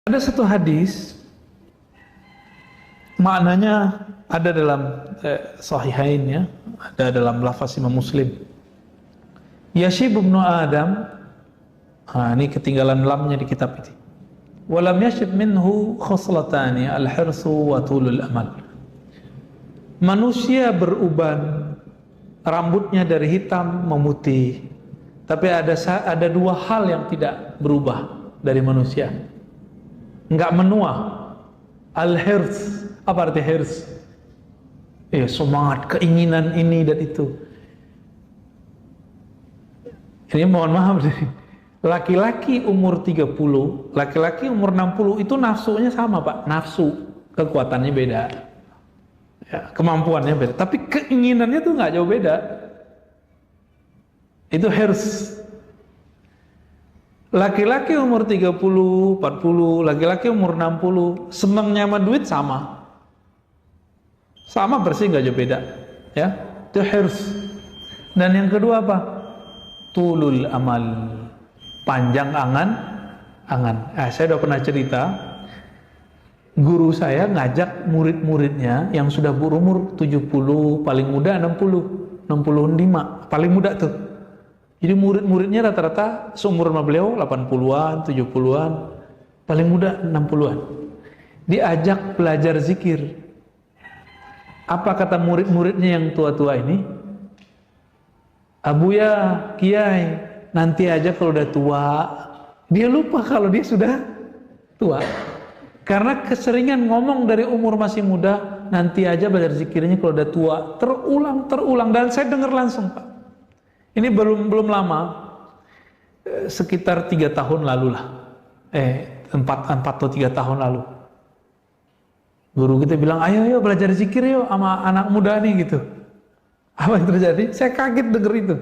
Ada satu hadis, maknanya ada dalam Sahihain ya, ada dalam lafaz Imam Muslim. Yashib ibnu Adam, ini ketinggalan lamnya di kitab ini. Walam yashib minhu khoslatani al-hirsu wa tulul amal. Manusia beruban, rambutnya dari hitam memutih. Tapi ada dua hal yang tidak berubah dari manusia. Enggak menua. Al-hirs, apa arti hirs? Semangat, keinginan ini dan itu. Ini mohon maaf nih. Laki-laki umur 30, laki-laki umur 60 itu nafsunya sama, Pak. Nafsu, kekuatannya beda. Ya, kemampuannya beda, tapi keinginannya tuh nggak jauh beda. Itu hirs. Laki-laki umur 30, 40, laki-laki umur 60, senangnya sama duit sama. Sama bersih nggak jauh beda. Ya, itu hirs. Dan yang kedua apa? Tulul amal. Panjang angan. Saya udah pernah cerita, guru saya ngajak murid-muridnya yang sudah berumur 70, paling muda 60, 65, paling muda tuh. Jadi murid-muridnya rata-rata seumur sama beliau 80-an, 70-an, paling muda 60-an. Diajak belajar zikir. Apa kata murid-muridnya yang tua-tua ini? Abuya, Kiai, nanti aja kalau udah tua. Dia lupa kalau dia sudah tua. Karena keseringan ngomong dari umur masih muda, nanti aja belajar zikirnya kalau udah tua. Terulang. Dan saya dengar langsung, Pak. Ini belum lama, sekitar 3 tahun lalu lah. 4 atau 3 tahun lalu. Guru kita bilang, ayo belajar zikir yuk sama anak muda nih gitu. Apa yang terjadi? Saya kaget denger itu.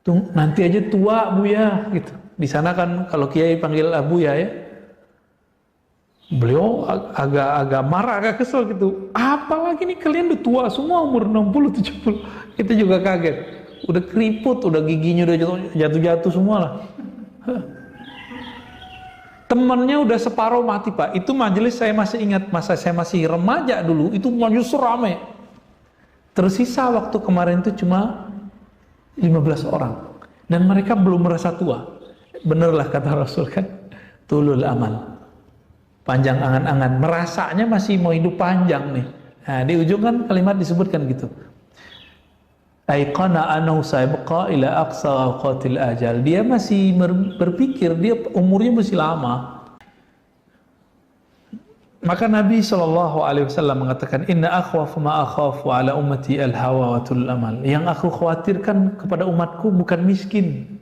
Tuh, nanti aja tua Buya gitu. Di sana kan kalau Kiai panggil Abuya ya. Beliau agak marah, agak kesel gitu. Apalagi nih kalian udah tua semua umur 60, 70. Kita juga kaget. Udah keriput, udah giginya udah jatuh-jatuh semua lah. Temennya udah separuh mati, Pak. Itu majelis saya masih ingat, masa saya masih remaja dulu, itu majelis rame. Tersisa waktu kemarin itu cuma 15 orang. Dan mereka belum merasa tua. Benerlah kata Rasul kan, tulul amal. Panjang angan-angan, merasanya masih mau hidup panjang nih. Nah, di ujung kan kalimat disebutkan gitu. Aiqana annahu sayabqa ila aqsa awqatil ajal. Dia masih berpikir dia umurnya masih lama. Maka Nabi SAW mengatakan, Inna akhwafu ma akhafu ala ummati al-hawa wa tulul amal. Yang aku khawatirkan kepada umatku bukan miskin,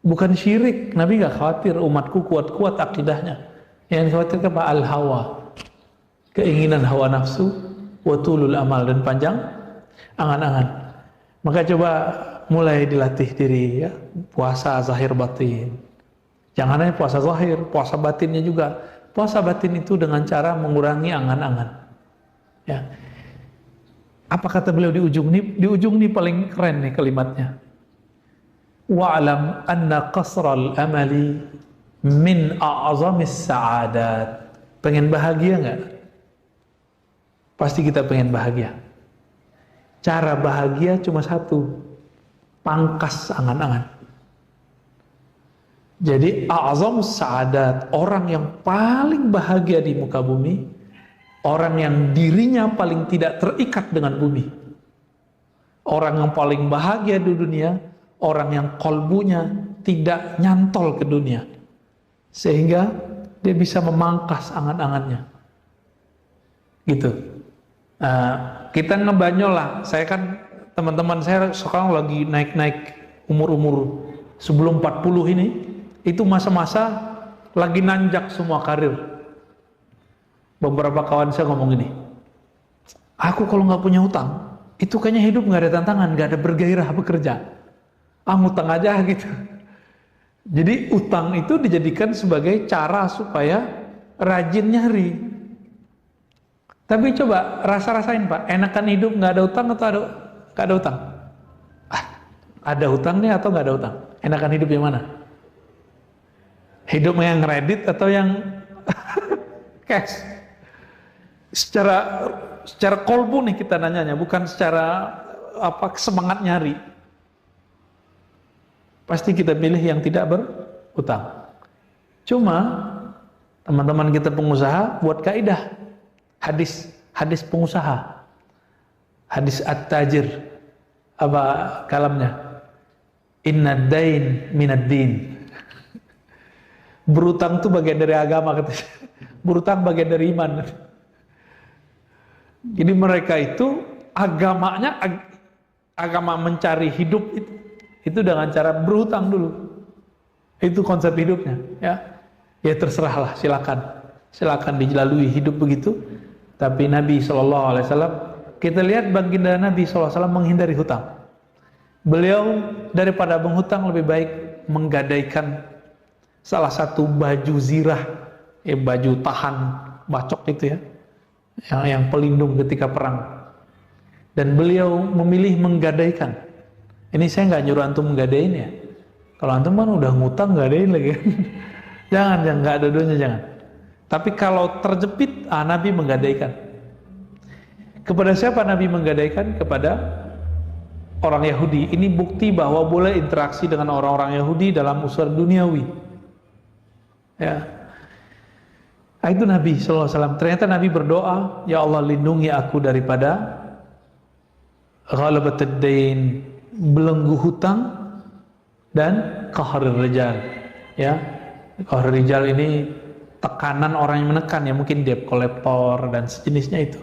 bukan syirik. Nabi gak khawatir umatku kuat-kuat akidahnya. Yang dikhawatirkan apa? Al-hawa, keinginan hawa nafsu, wa tulul amal, dan panjang angan-angan. Maka coba mulai dilatih diri ya, puasa zahir batin. Jangan hanya puasa zahir, puasa batinnya juga. Puasa batin itu dengan cara mengurangi angan-angan. Ya. Apa kata beliau di ujung ini? Di ujung ini paling keren nih kalimatnya. Wa'alam anna qasral amali min a'zamis sa'adat. Pengen bahagia nggak? Pasti kita pengen bahagia. Cara bahagia cuma satu, pangkas angan-angan. Jadi a'zamus sa'adat, orang yang paling bahagia di muka bumi, orang yang dirinya paling tidak terikat dengan bumi. Orang yang paling bahagia di dunia, orang yang kolbunya tidak nyantol ke dunia. Sehingga dia bisa memangkas angan-angannya. Gitu. Kita ngebanyol lah. Saya kan, teman-teman saya sekarang lagi naik-naik umur-umur sebelum 40 ini. Itu masa-masa lagi nanjak semua karir. Beberapa kawan saya ngomong gini, aku kalau nggak punya utang, itu kayaknya hidup nggak ada tantangan, nggak ada bergairah bekerja. Ngutang aja gitu. Jadi utang itu dijadikan sebagai cara supaya rajin nyari. Tapi coba rasa-rasain Pak, enakan hidup nggak ada utang atau nggak ada utang? Ada utangnya atau nggak ada utang? Enakan hidup yang mana? Hidup yang kredit atau yang cash? Secara kolbu nih kita nanyanya, bukan secara semangat nyari. Pasti kita pilih yang tidak berhutang. Cuma teman-teman kita pengusaha buat kaidah hadis pengusaha, hadis at-tajir, apa kalamnya, inna dain minad din. Berutang itu bagian dari agama, katanya. Berutang bagian dari iman. Jadi mereka itu agamanya agama mencari hidup itu dengan cara berhutang dulu. Itu konsep hidupnya, ya. Ya terserahlah, silakan dilalui hidup begitu. Tapi Nabi SAW, kita lihat baginda Nabi SAW menghindari hutang. Beliau daripada menghutang lebih baik menggadaikan salah satu baju zirah, baju tahan bacok itu ya, yang pelindung ketika perang. Dan beliau memilih menggadaikan. Ini saya nggak nyuruh antum menggadain ya. Kalau antum kan udah ngutang, gadain lagi. Jangan, nggak ada dosanya, jangan. Tapi kalau terjepit, Nabi menggadaikan. Kepada siapa Nabi menggadaikan? Kepada orang Yahudi. Ini bukti bahwa boleh interaksi dengan orang-orang Yahudi dalam urusan duniawi. Ya. Itu Nabi SAW. Ternyata Nabi berdoa, ya Allah lindungi aku daripada ghalabatud dain, belenggu hutang, dan qahrul rijal. Ya, qahrul rijal ini tekanan orang yang menekan, ya mungkin debt collector dan sejenisnya itu.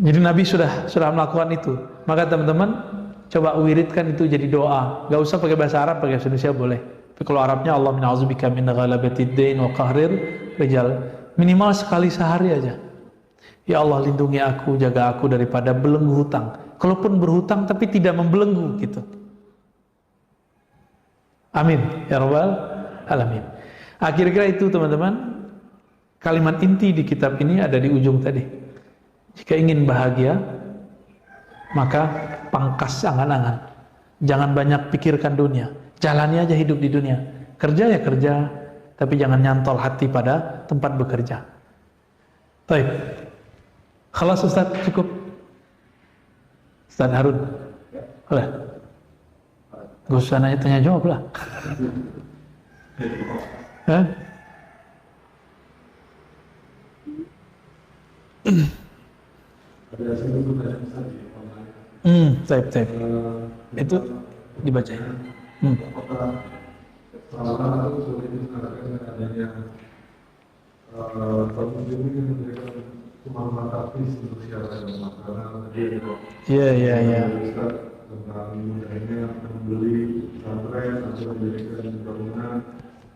Jadi Nabi sudah melakukan itu. Maka teman-teman coba wiridkan itu jadi doa. Gak usah pakai bahasa Arab, pakai bahasa Indonesia boleh. Tapi kalau Arabnya Allah mina'udzubika min ghalabatid dain wa qahrir rijal. Minimal sekali sehari aja. Ya Allah lindungi aku, jaga aku daripada belenggu hutang. Kalaupun berhutang tapi tidak membelenggu gitu. Amin ya rabbal alamin. Kira-kira itu teman-teman. Kalimat inti di kitab ini ada di ujung tadi. Jika ingin bahagia, maka pangkas angan-angan. Jangan banyak pikirkan dunia. Jalani aja hidup di dunia. Kerja ya kerja, tapi jangan nyantol hati pada tempat bekerja. Baik. Khalas Ustaz, cukup. Ustaz Harun. Boleh. Gak usah nanya tanya jawab lah. Taib. Itu dibacain. Apakah itu sulit dikatakan adanya kaum muslimin yang memberikan pemahaman taktis untuk siapa yang karena Iya. Tentang mudahnya membeli pesantren atau mendirikan bangunan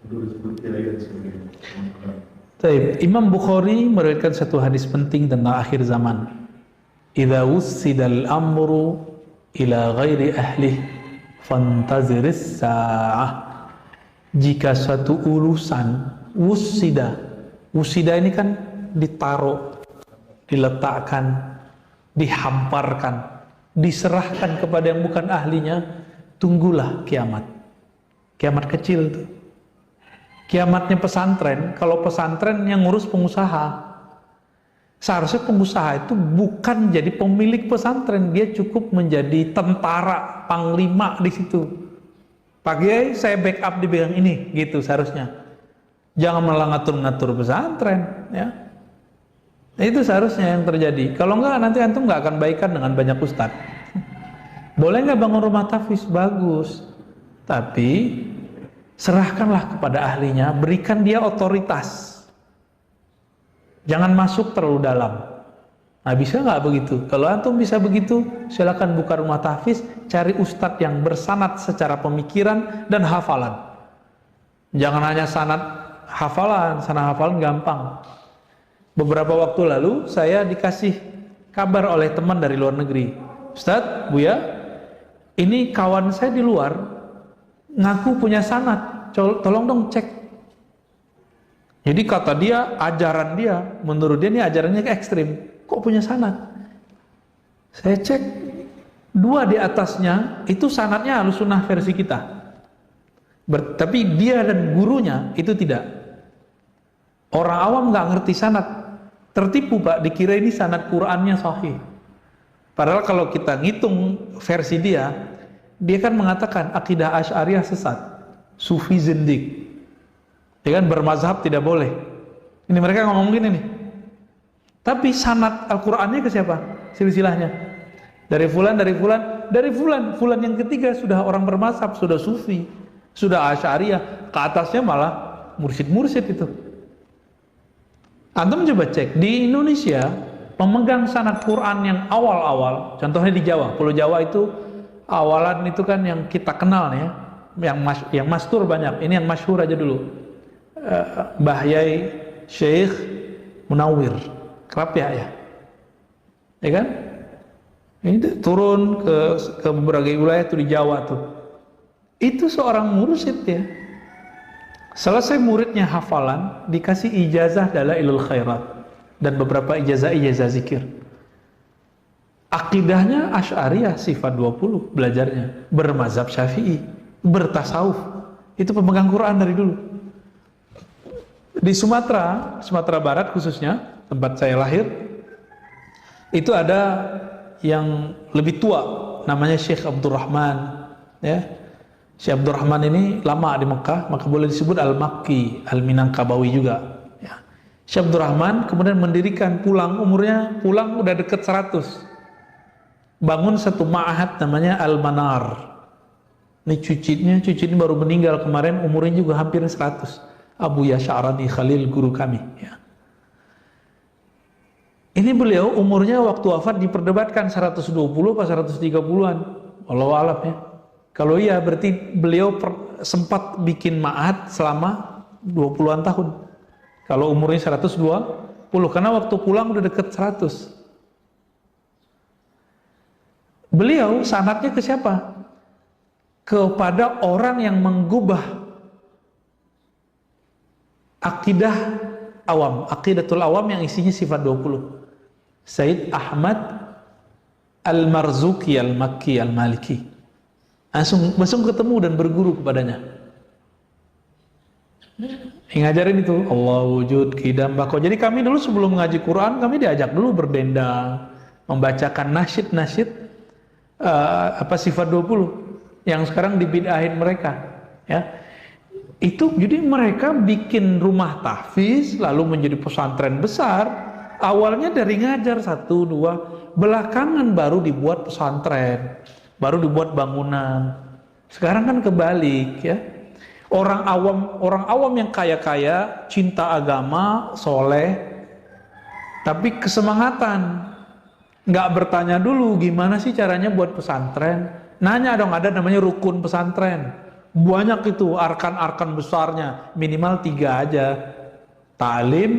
untuk disebut kiai dan sebagainya. Taib. Imam Bukhari meriwayatkan satu hadis penting tentang akhir zaman. Idza wussidal amru ila ghairi ahlihi fantaziris sa'ah. Jika suatu urusan wusida ini kan ditaruh, diletakkan, dihamparkan, diserahkan kepada yang bukan ahlinya, tunggulah kiamat. Kiamat kecil tuh. Kiamatnya pesantren, kalau pesantren yang ngurus pengusaha. Seharusnya pengusaha itu bukan jadi pemilik pesantren, dia cukup menjadi tentara, panglima di situ. Pak Kiai, saya backup di bidang ini, gitu seharusnya. Jangan malah ngatur-ngatur pesantren, ya. Nah, itu seharusnya yang terjadi. Kalau enggak, nanti antum enggak akan baikan dengan banyak ustadz. Boleh enggak bangun rumah tahfiz? Bagus. Tapi serahkanlah kepada ahlinya, berikan dia otoritas. Jangan masuk terlalu dalam. Nah, bisa nggak begitu? Kalau antum bisa begitu, silakan buka rumah tahfiz, cari ustadz yang bersanad secara pemikiran dan hafalan. Jangan hanya sanad hafalan gampang. Beberapa waktu lalu saya dikasih kabar oleh teman dari luar negeri. Ustadz, Buya, ini kawan saya di luar ngaku punya sanad, tolong dong cek. Jadi kata dia, ajaran dia, menurut dia ini ajarannya ekstrim. Kok punya sanad? Saya cek, 2 di atasnya itu sanadnya Ahlussunnah versi kita. Tapi dia dan gurunya itu tidak. Orang awam nggak ngerti sanad, tertipu Pak, dikira ini sanad Qur'annya sahih. Padahal kalau kita ngitung versi dia kan mengatakan akidah Asy'ariyah sesat, Sufi zindik, dia kan bermazhab tidak boleh. Ini mereka ngomong gini nih. Tapi sanad Al-Qur'annya ke siapa? Silsilahnya dari fulan, fulan yang ketiga sudah orang bermazhab, sudah Sufi, sudah Asy'ariyah, ke atasnya malah mursyid-mursyid itu. Antum coba cek di Indonesia, pemegang sanad Quran yang awal-awal, contohnya di Jawa, Pulau Jawa itu awalan itu kan yang kita kenal ya, yang mastur banyak. Ini yang masyhur aja dulu, Mbah Yai Syekh Munawwir, kerap ya kan? Ini turun ke berbagai wilayah tuh di Jawa tuh. Itu seorang mursyid ya. Selesai muridnya hafalan, dikasih ijazah Dalailul Khairat dan beberapa ijazah zikir. Akidahnya Asy'ariyah sifat 20 belajarnya, bermazhab Syafi'i, bertasawuf. Itu pemegang Quran dari dulu. Di Sumatera Barat khususnya, tempat saya lahir, itu ada yang lebih tua, namanya Syekh Abdurrahman ya. Syekh Abdurrahman ini lama di Mekah, maka boleh disebut Al-Makki, Al-Minangkabawi juga ya. Syekh Abdurrahman kemudian mendirikan, pulang udah deket 100, bangun satu ma'had namanya Al-Manar. Ini cucunya baru meninggal kemarin, umurnya juga hampir 100, Abu Yash'arani Khalil, guru kami ya. Ini beliau umurnya waktu wafat diperdebatkan 120 atau 130-an, wallahu a'lam ya. Kalau iya berarti beliau sempat bikin ma'had selama 20-an tahun. Kalau umurnya 120, karena waktu pulang udah deket 100. Beliau sanadnya ke siapa? Kepada orang yang menggubah akidah awam, aqidatul awam yang isinya sifat 20. Sayyid Ahmad Al-Marzuki Al-Makki Al-Maliki. Langsung ketemu dan berguru kepadanya. Ngajarin itu Allah wujud, qidam, baqo. Jadi kami dulu sebelum ngaji Quran, kami diajak dulu berdendang, membacakan nasyid sifat 20 yang sekarang dibid'ahin mereka ya. Itu jadi mereka bikin rumah tahfiz lalu menjadi pesantren besar. Awalnya dari ngajar 1, 2, belakangan baru dibuat pesantren, baru dibuat bangunan. Sekarang kan kebalik ya. Orang awam yang kaya-kaya, cinta agama, soleh, tapi kesemangatan, nggak bertanya dulu gimana sih caranya buat pesantren. Nanya dong, ada namanya rukun pesantren. Banyak itu arkan-arkan besarnya, minimal 3 aja. Ta'lim,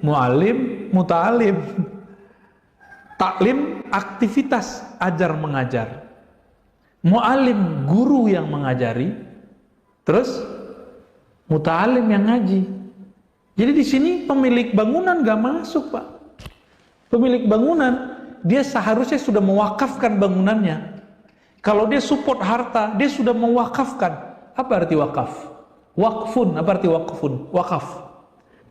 mu'alim, muta'alim. Taklim, aktivitas ajar mengajar. Mu'alim, guru yang mengajari. Terus muta'alim yang ngaji. Jadi di sini pemilik bangunan gak masuk, Pak. Pemilik bangunan dia seharusnya sudah mewakafkan bangunannya. Kalau dia support harta, dia sudah mewakafkan. Apa arti wakaf? Wakfun, apa arti wakfun? Wakaf.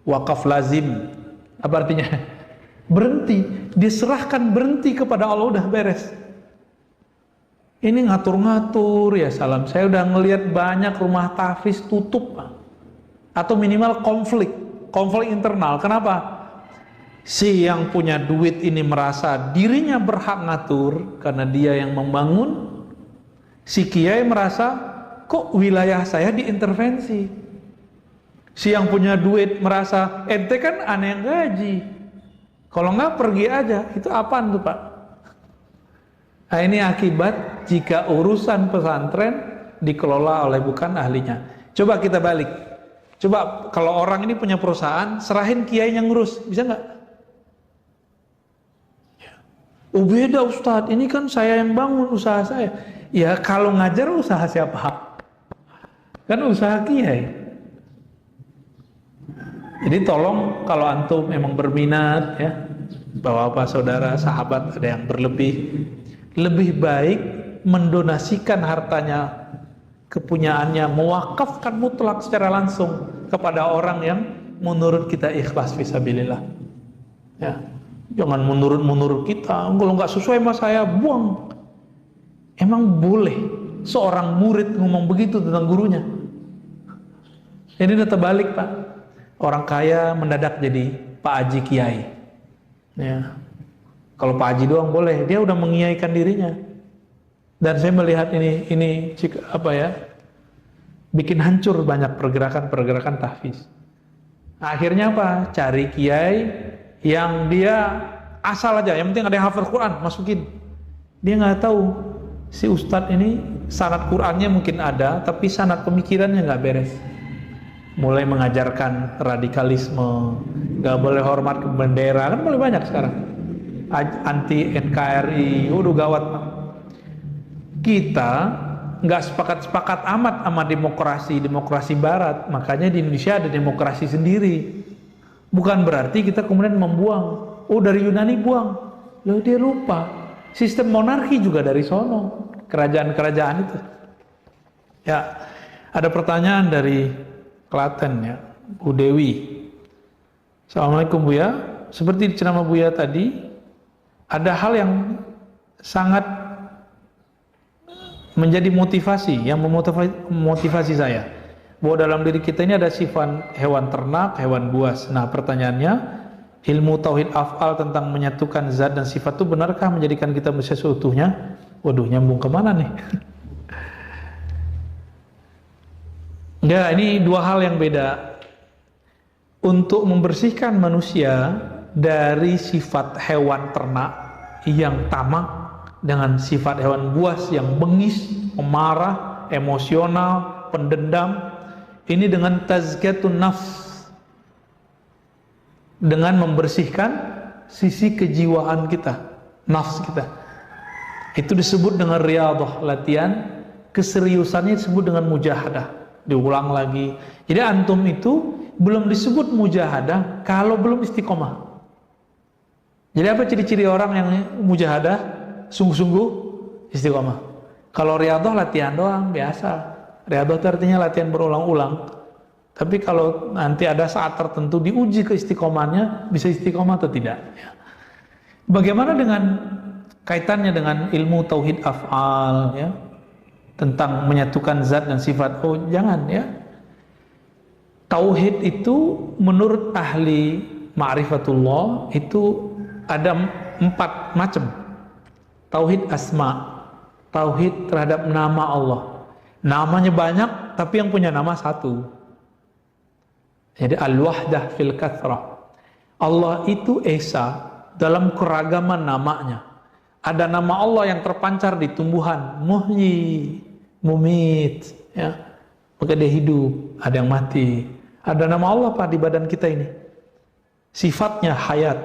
Wakaf lazim. Apa artinya? Berhenti. Diserahkan, berhenti kepada Allah, udah beres. Ini ngatur-ngatur ya salam. Saya udah ngelihat banyak rumah tahfiz tutup, Pak. Atau minimal konflik internal. Kenapa? Si yang punya duit ini merasa dirinya berhak ngatur karena dia yang membangun. Si kiai merasa kok wilayah saya diintervensi. Si yang punya duit merasa ente kan aneh yang gaji. Kalau nggak pergi aja. Itu apaan tuh, Pak? Nah, ini akibat jika urusan pesantren dikelola oleh bukan ahlinya. Coba kita balik. Coba kalau orang ini punya perusahaan, serahin kiai yang ngurus, bisa nggak? Oh beda Ustadz, ini kan saya yang bangun usaha saya. Ya kalau ngajar usaha siapa? Kan usaha kiai. Jadi tolong kalau antum memang berminat ya, bapak-bapak, saudara, sahabat ada yang berlebih, lebih baik mendonasikan hartanya kepunyaannya, mewakafkan mutlak secara langsung kepada orang yang menurut kita ikhlas fisabilillah. Ya, jangan menurut kita, kalau nggak sesuai sama saya buang. Emang boleh seorang murid ngomong begitu tentang gurunya? Ini udah terbalik, Pak. Orang kaya mendadak jadi Pak Haji Kiai. Ya. Kalau Pak Haji doang boleh, dia udah mengiaikan dirinya. Dan saya melihat ini bikin hancur banyak pergerakan-pergerakan tahfiz. Akhirnya apa? Cari kiai yang dia asal aja, yang penting ada yang hafal Quran, masukin. Dia nggak tahu si ustadz ini sanad Qurannya mungkin ada, tapi sanad pemikirannya nggak beres. Mulai mengajarkan radikalisme, nggak boleh hormat ke bendera, kan mulai banyak sekarang. Anti NKRI, udah gawat. Kita nggak sepakat amat sama demokrasi barat, makanya di Indonesia ada demokrasi sendiri. Bukan berarti kita kemudian membuang, dari Yunani buang. Loh, dia lupa sistem monarki juga dari sono, kerajaan-kerajaan itu. Ya, ada pertanyaan dari Klaten ya, Bu Dewi. Assalamualaikum Buya, seperti di ceramah Buya tadi, ada hal yang sangat menjadi motivasi, yang memotivasi saya, bahwa dalam diri kita ini ada sifat hewan ternak, hewan buas. Nah pertanyaannya, ilmu tauhid af'al tentang menyatukan zat dan sifat itu benarkah menjadikan kita manusia seutuhnya? Waduh, nyambung kemana nih? Enggak, ini dua hal yang beda. Untuk membersihkan manusia dari sifat hewan ternak yang tamak dengan sifat hewan buas yang bengis, pemarah, emosional, pendendam, ini dengan tazkiyatun nafs, dengan membersihkan sisi kejiwaan kita, nafs kita. Itu disebut dengan riyadhah, latihan. Keseriusannya disebut dengan mujahadah. Diulang lagi. Jadi antum itu belum disebut mujahadah kalau belum istiqomah. Jadi apa ciri-ciri orang yang mujahadah? Sungguh-sungguh istiqomah. Kalau riyadhah latihan doang, biasa. Riyadhah itu artinya latihan berulang-ulang. Tapi kalau nanti ada saat tertentu diuji keistiqomahnya, bisa istiqomah atau tidak. Bagaimana dengan kaitannya dengan ilmu tauhid af'al ya? Tentang menyatukan zat dan sifat. Oh, jangan ya. Tauhid itu menurut ahli ma'rifatullah itu ada 4 macam. Tauhid asma, tauhid terhadap nama Allah. Namanya banyak, tapi yang punya nama satu. Jadi al-wahdah fil kathrah. Allah itu esa dalam keragaman namanya. Ada nama Allah yang terpancar di tumbuhan, muhyi, mumit, ya. Maka dia hidup, ada yang mati. Ada nama Allah Pak di badan kita ini. Sifatnya hayat.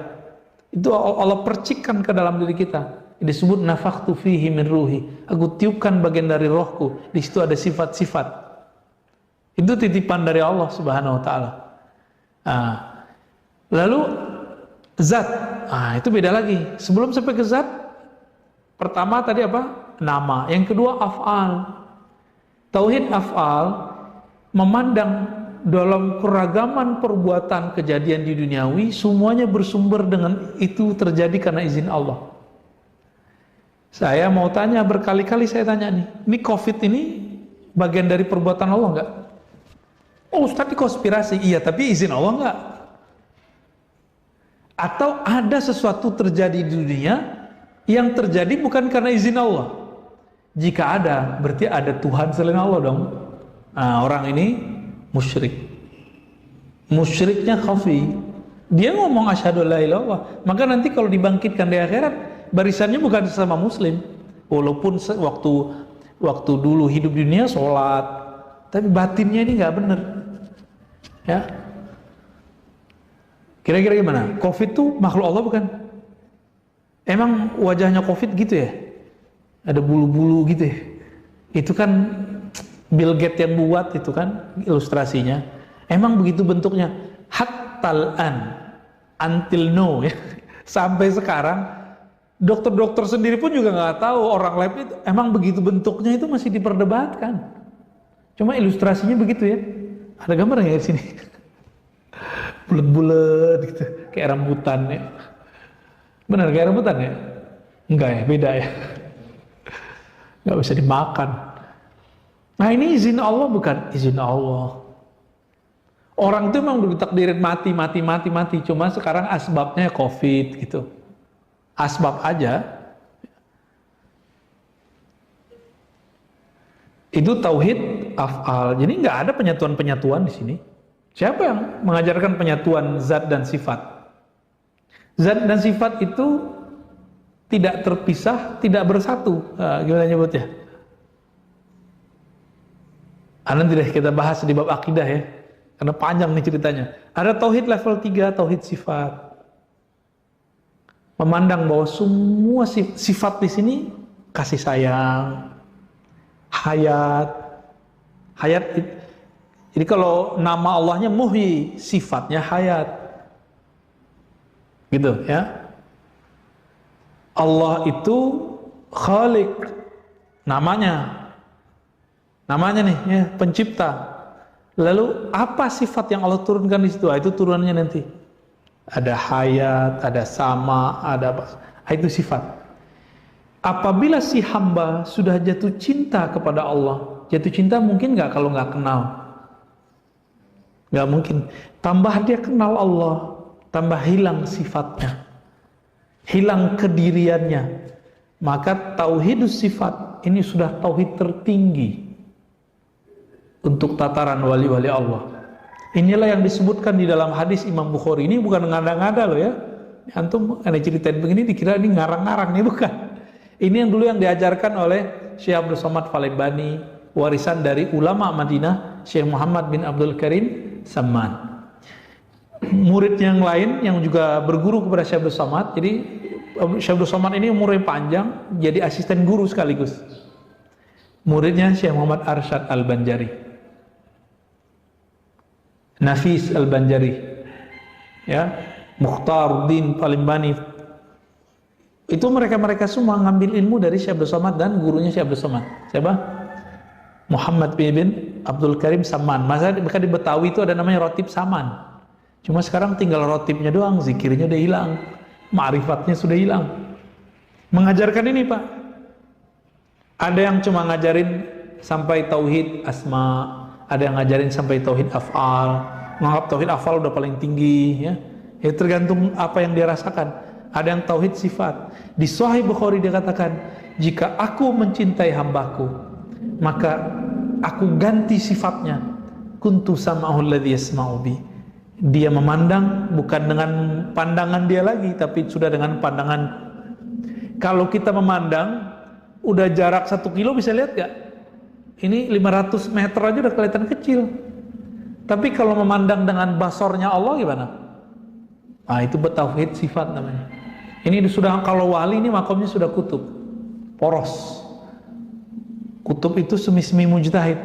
Itu Allah percikkan ke dalam diri kita. Disebut nafakhtu fihi min ruhi. Aku tiupkan bagian dari rohku. Di situ ada sifat-sifat. Itu titipan dari Allah Subhanahu wa taala. Nah, lalu zat. Ah, itu beda lagi. Sebelum sampai ke zat, pertama tadi apa? Nama. Yang kedua af'al. Tauhid af'al memandang dalam keragaman perbuatan kejadian di duniawi, semuanya bersumber dengan itu terjadi karena izin Allah. Saya mau tanya, berkali-kali saya tanya nih, ini COVID ini bagian dari perbuatan Allah enggak? Oh Ustaz, konspirasi. Iya, tapi izin Allah enggak? Atau ada sesuatu terjadi di dunia yang terjadi bukan karena izin Allah? Jika ada, berarti ada Tuhan selain Allah dong. Nah, orang ini musyrik. Musyriknya khafi. Dia ngomong asyhadu la ilaha illallah. Maka nanti kalau dibangkitkan di akhirat, barisannya bukan sesama muslim. Walaupun waktu dulu hidup di dunia sholat, tapi batinnya ini nggak benar. Ya. Kira-kira gimana? Covid tuh makhluk Allah bukan? Emang wajahnya Covid gitu ya? Ada bulu-bulu gitu ya? Itu kan Bill Gates yang buat itu kan ilustrasinya. Emang begitu bentuknya. Hattal an, until now ya. Sampai sekarang dokter-dokter sendiri pun juga nggak tahu orang lab itu emang begitu bentuknya, itu masih diperdebatkan. Cuma ilustrasinya begitu ya. Ada gambar nggak di sini? Bulat-bulat gitu, kayak rambutan ya. Benar kayak rambutan ya? Enggak ya, beda ya. Nggak bisa dimakan. Nah ini izin Allah bukan izin Allah. Orang itu memang udah ditakdirin mati. Cuma sekarang asbabnya COVID gitu. Asbab aja. Itu tauhid af'al. Jadi nggak ada penyatuan-penyatuan di sini. Siapa yang mengajarkan penyatuan zat dan sifat? Zat dan sifat itu tidak terpisah, tidak bersatu. Nah, gimana nyebutnya? Nanti deh kita bahas di bab akidah ya. Karena panjang nih ceritanya. Ada tauhid level 3, tauhid sifat. Memandang bahwa semua sifat di sini kasih sayang, hayat. Jadi kalau nama Allahnya Muhyi, sifatnya hayat. Gitu ya. Allah itu Khaliq, namanya nih ya, pencipta. Lalu apa sifat yang Allah turunkan di situ? Itu turunannya nanti. Ada hayat, ada sama, ada apa? Itu sifat. Apabila si hamba sudah jatuh cinta kepada Allah, jatuh cinta mungkin nggak kalau nggak kenal? Nggak mungkin. Tambah dia kenal Allah, tambah hilang sifatnya, hilang kediriannya. Maka tauhidus sifat ini sudah tauhid tertinggi untuk tataran wali-wali Allah. Inilah yang disebutkan di dalam hadis Imam Bukhari. Ini bukan ngada-ngada loh ya. Antum ada ceritain begini dikira ini ngarang-ngarang, nih bukan. Ini yang dulu yang diajarkan oleh Syekh Abdul Somad Falembani, warisan dari ulama Madinah Syekh Muhammad bin Abdul Karim Samman. Murid yang lain yang juga berguru kepada Syekh Abdul Somad. Jadi Syekh Abdul Somad ini umurnya panjang, jadi asisten guru sekaligus. Muridnya Syekh Muhammad Arsyad Al-Banjari, Nafis Al-Banjari, ya, Mukhtaruddin Falembani. Itu mereka semua ngambil ilmu dari Syekh Abdul Somad dan gurunya Syekh Abdul Somad. Siapa? Muhammad bin Abdul Karim Samman. Maka di Betawi itu ada namanya Rotib Saman. Cuma sekarang tinggal rotibnya doang, zikirnya udah hilang, ma'rifatnya sudah hilang. Mengajarkan ini Pak. Ada yang cuma ngajarin sampai tauhid asma, ada yang ngajarin sampai tauhid af'al, menganggap tauhid af'al udah paling tinggi ya. Ya tergantung apa yang dia rasakan. Ada yang tauhid sifat. Di Sahih Bukhari dia katakan, jika aku mencintai hambaku, maka aku ganti sifatnya. Kuntu sam'ahu alladhi yasma'u bi. Dia memandang bukan dengan pandangan dia lagi, tapi sudah dengan pandangan. Kalau kita memandang udah jarak 1 kilo bisa lihat gak? Ini 500 meter aja udah kelihatan kecil. Tapi kalau memandang dengan basornya Allah gimana? Nah itu tauhid sifat namanya. Ini sudah, kalau wali ini makamnya sudah kutub, poros. Kutub itu semi-semi mujtahid.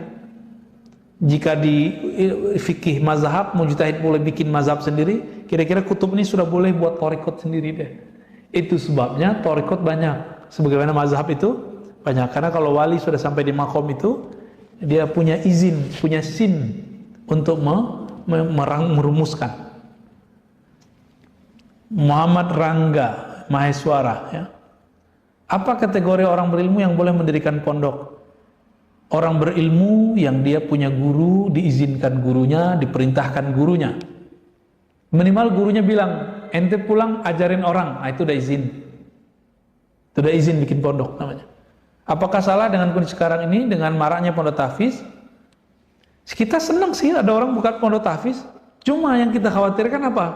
Jika di fikih mazhab, mujtahid boleh bikin mazhab sendiri, kira-kira kutub ini sudah boleh buat thariqat sendiri deh. Itu sebabnya thariqat banyak. Sebagaimana mazhab itu banyak. Karena kalau wali sudah sampai di makom itu, dia punya izin, punya sin untuk merumuskan. Muhammad Rangga Maheswara ya. Apa kategori orang berilmu yang boleh mendirikan pondok? Orang berilmu yang dia punya guru, diizinkan gurunya, diperintahkan gurunya. Minimal gurunya bilang, ente pulang ajarin orang, nah itu udah izin. Itu udah izin bikin pondok namanya. Apakah salah dengan kondisi sekarang ini, dengan maraknya pondok tahfiz? Kita senang sih ada orang buka pondok tahfiz. Cuma yang kita khawatirkan apa?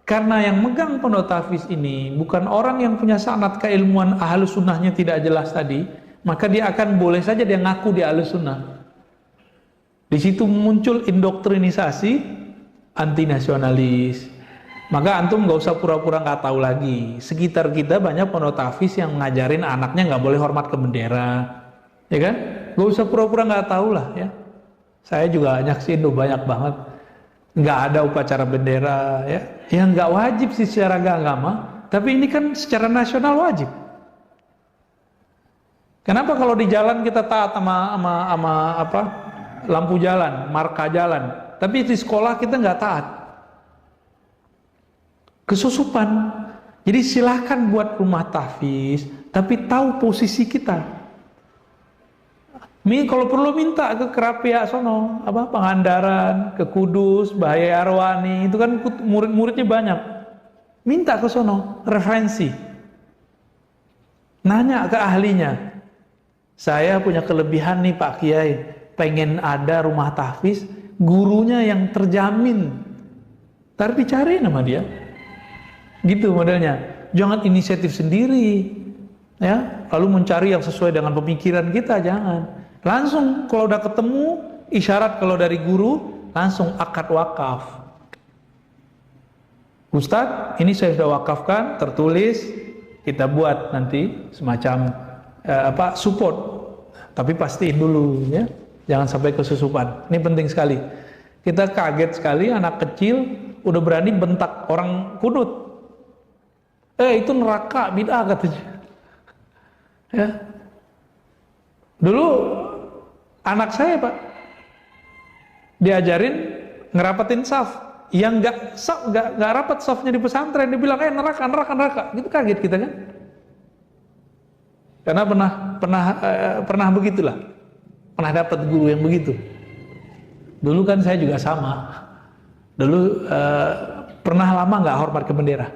Karena yang megang pondok tahfiz ini bukan orang yang punya sanad keilmuan ahlus sunnahnya tidak jelas tadi, maka dia akan boleh saja dia ngaku di ahlus sunnah. Di situ muncul indoktrinisasi anti nasionalis. Maka antum nggak usah pura-pura nggak tahu lagi. Sekitar kita banyak pondok tahfiz yang ngajarin anaknya nggak boleh hormat ke bendera, ya kan? Nggak usah pura-pura nggak tahu lah ya. Saya juga nyaksiin tuh banyak banget. Nggak ada upacara bendera ya. Yang nggak wajib sih secara agama, tapi ini kan secara nasional wajib. Kenapa kalau di jalan kita taat sama lampu jalan, marka jalan. Tapi di sekolah kita nggak taat. Kesusupan. Jadi silahkan buat rumah tahfiz, tapi tahu posisi kita. Kalau perlu minta ke Kerapia sono, Pangandaran, ke Kudus, Bahaya Arwani, itu kan murid-muridnya banyak. Minta ke sono, referensi. Nanya ke ahlinya. Saya punya kelebihan nih Pak Kiai, pengen ada rumah tahfiz, gurunya yang terjamin. Ntar dicari nama dia. Gitu modelnya. Jangan inisiatif sendiri. Ya, lalu mencari yang sesuai dengan pemikiran kita, jangan. Langsung kalau udah ketemu, isyarat kalau dari guru, langsung akad wakaf. Ustadz, ini saya sudah wakafkan, tertulis, kita buat nanti semacam support. Tapi pastiin dulu ya, jangan sampai kesusupan. Ini penting sekali. Kita kaget sekali anak kecil udah berani bentak orang kunut. Itu neraka, bid'ah katanya. Ya. Dulu anak saya Pak diajarin ngerapetin saf, yang nggak rapat safnya di pesantren, dibilang neraka, gitu kaget kita kan? Karena pernah begitulah, pernah dapat guru yang begitu. Dulu kan saya juga sama. Dulu pernah lama nggak hormat ke bendera.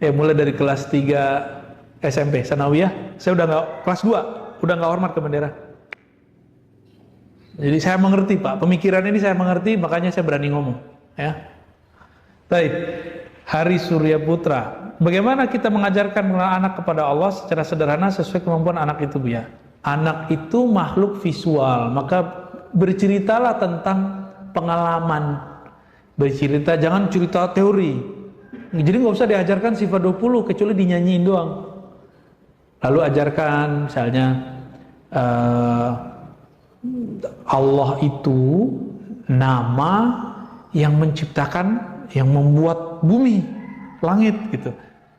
Mulai dari kelas 3 SMP Sanawiyah, saya udah nggak, kelas 2 udah nggak hormat ke bendera. Jadi saya mengerti Pak, pemikiran ini saya mengerti, makanya saya berani ngomong. Ya. Baik, Hari Surya Putra. Bagaimana kita mengajarkan anak kepada Allah secara sederhana sesuai kemampuan anak itu Bu ya? Anak itu makhluk visual, maka berceritalah tentang pengalaman. Bercerita, jangan cerita teori. Jadi nggak usah diajarkan sifat 20 kecuali dinyanyiin doang. Lalu ajarkan misalnya Allah itu nama yang menciptakan, yang membuat bumi, langit gitu.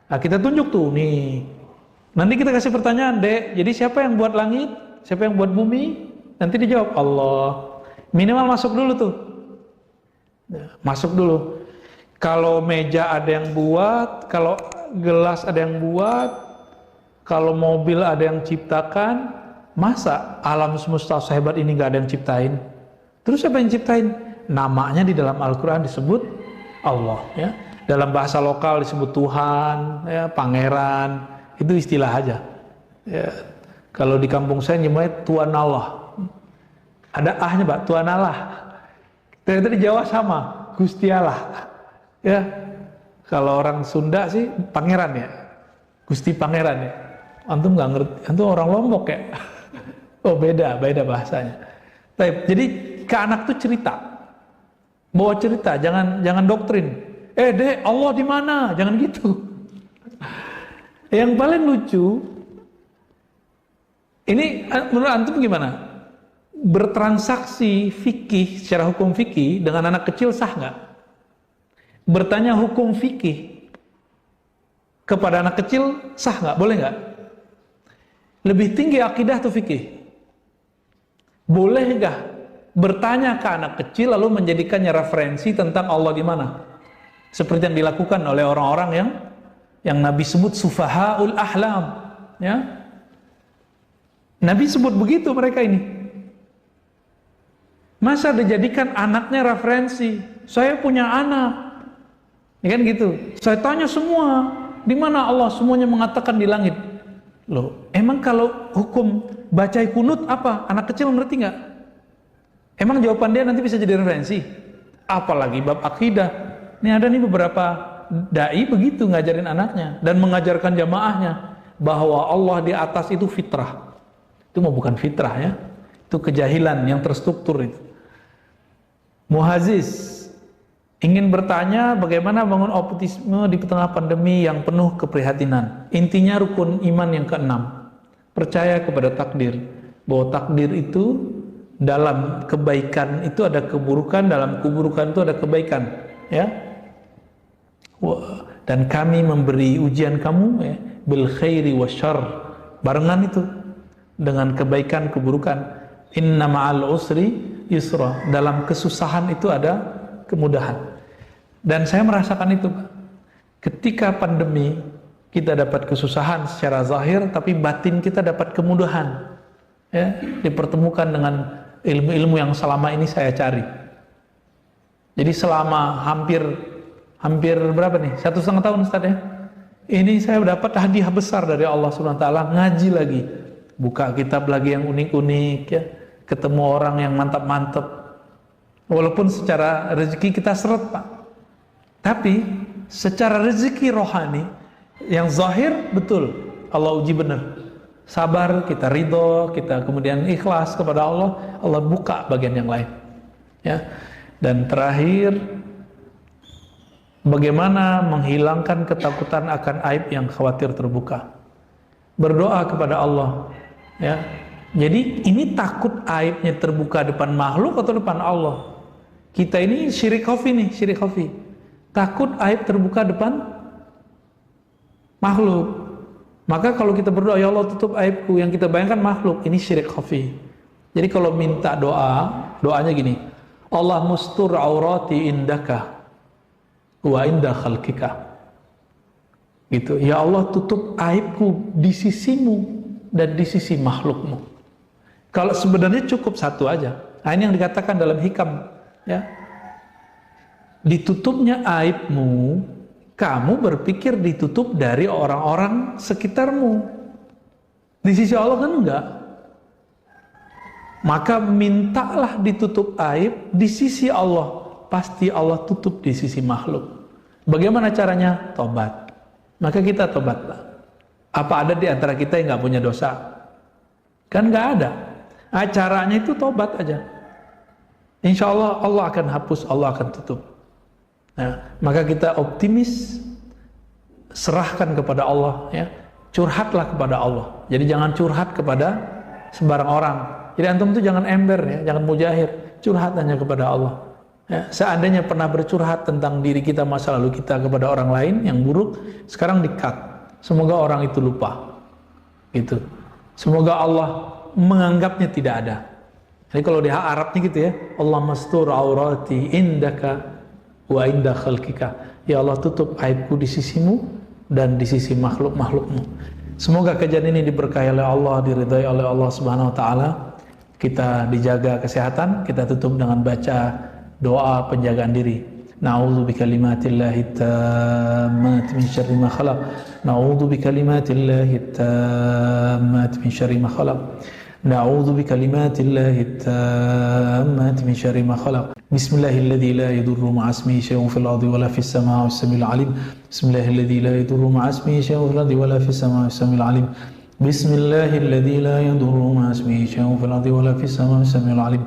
Nah, kita tunjuk tuh nih. Nanti kita kasih pertanyaan, Dek. Jadi siapa yang buat langit? Siapa yang buat bumi? Nanti dijawab Allah. Minimal masuk dulu tuh. Masuk dulu. Kalau meja ada yang buat, kalau gelas ada yang buat, kalau mobil ada yang ciptakan, masa alam semesta sehebat ini gak ada yang ciptain? Terus siapa yang ciptain? Namanya di dalam Al-Quran disebut Allah. Ya. Dalam bahasa lokal disebut Tuhan, ya, Pangeran, itu istilah aja. Ya. Kalau di kampung saya nyebutnya Tuan Allah. Ada ahnya Pak, Tuan Allah. Ternyata di Jawa sama, Gusti Allah. Ya, kalau orang Sunda sih pangeran ya, Gusti Pangeran ya. Antum nggak ngerti, antum orang Lombok ya. Oh beda bahasanya. Jadi ke anak tuh cerita, bawa cerita, jangan doktrin. Dek, Allah di mana? Jangan gitu. Yang paling lucu, ini menurut antum gimana? Bertransaksi fikih secara hukum fikih dengan anak kecil sah nggak? Bertanya hukum fikih kepada anak kecil sah nggak? Boleh nggak? Lebih tinggi akidah atau fikih? Boleh nggak bertanya ke anak kecil lalu menjadikannya referensi tentang Allah di mana? Seperti yang dilakukan oleh orang-orang yang Nabi sebut sufahaul ahlam, ya. Nabi sebut begitu mereka ini. Masa dijadikan anaknya referensi? Saya punya anak. Ya kan gitu. Saya tanya semua, di mana Allah? Semuanya mengatakan di langit. Loh, emang kalau hukum baca kunut apa? Anak kecil ngerti nggak? Emang jawaban dia nanti bisa jadi referensi? Apalagi bab akidah. Ini ada nih beberapa dai begitu ngajarin anaknya dan mengajarkan jamaahnya bahwa Allah di atas itu fitrah. Itu mau bukan fitrah ya. Itu kejahilan yang terstruktur itu. Muhaziz ingin bertanya bagaimana bangun optimisme di tengah pandemi yang penuh keprihatinan. Intinya rukun iman yang keenam. Percaya kepada takdir. Bahwa takdir itu dalam kebaikan itu ada keburukan, dalam keburukan itu ada kebaikan. Ya. Dan kami memberi ujian kamu ya, bil khairi wasyarr. Barengan itu dengan kebaikan, keburukan. Inna ma'al usri yusra. Dalam kesusahan itu ada kemudahan. Dan saya merasakan itu, Pak. Ketika pandemi, kita dapat kesusahan secara zahir, tapi batin kita dapat kemudahan. Ya, dipertemukan dengan ilmu-ilmu yang selama ini saya cari. Jadi selama hampir berapa nih? 1,5 tahun, Ustaz ya. Ini saya dapat hadiah besar dari Allah Subhanahu wa taala, ngaji lagi. Buka kitab lagi yang unik-unik ya. Ketemu orang yang mantap-mantap. Walaupun secara rezeki kita seret, Pak. Tapi secara rezeki rohani yang zahir betul Allah uji benar. Sabar, kita ridho, kita kemudian ikhlas kepada Allah, Allah buka bagian yang lain. Ya. Dan terakhir, bagaimana menghilangkan ketakutan akan aib yang khawatir terbuka. Berdoa kepada Allah. Ya. Jadi ini takut aibnya terbuka depan makhluk atau depan Allah? Kita ini syirik khafi nih, syirik khafi. Takut aib terbuka depan makhluk. Maka kalau kita berdoa, ya Allah tutup aibku, yang kita bayangkan makhluk, ini syirik khafi. Jadi kalau minta doa, doanya gini, Allah mustur aurati indaka wa inda khalqika. Gitu. Ya Allah tutup aibku di sisimu dan di sisi makhlukmu. Kalau sebenarnya cukup satu aja. Nah, ini yang dikatakan dalam hikam, ya. Ditutupnya aibmu, kamu berpikir ditutup dari orang-orang sekitarmu. Di sisi Allah kan enggak. Maka mintalah ditutup aib di sisi Allah. Pasti Allah tutup di sisi makhluk. Bagaimana caranya? Tobat. Maka kita tobatlah. Apa ada di antara kita yang enggak punya dosa? Kan enggak ada. Caranya itu tobat aja. Insya Allah Allah akan hapus, Allah akan tutup. Nah, maka kita optimis, serahkan kepada Allah, ya. Curhatlah kepada Allah. Jadi jangan curhat kepada sembarang orang. Jadi antum itu jangan ember, ya, jangan mujahir. Curhat hanya kepada Allah. Ya, seandainya pernah bercurhat tentang diri kita, masa lalu kita kepada orang lain yang buruk, sekarang di-cut. Semoga orang itu lupa. Gitu. Semoga Allah menganggapnya tidak ada. Jadi kalau di Arabnya gitu ya, Allah mastur aurati indaka wa inda khalqika. Ya Allah tutup aibku di sisimu dan di sisi makhluk-makhlukmu. Semoga kajian ini diberkahi oleh Allah, diridhai oleh Allah Subhanahu wa taala. Kita dijaga kesehatan, kita tutup dengan baca doa penjagaan diri. Na'udzu bikalimatillahi tammati min syarri ma khalaq. Na'udzu bikalimatillahi tammati min syarri ma khalaq. Na'udzu bikalimatillahi tammati min syarri ma khalaq. Bismillahilladzi la yadurru ma'a ismihi syai'un fil ardi wala fis samaa'i was-sami'ul 'alim. Bismillahilladzi la yadurru ma'a ismihi syai'un fil ardi wala fis samaa'i was-sami'ul 'alim. Bismillahilladzi la yadurru ma'a ismihi syai'un fil ardi wala fis samaa'i was-sami'ul 'alim.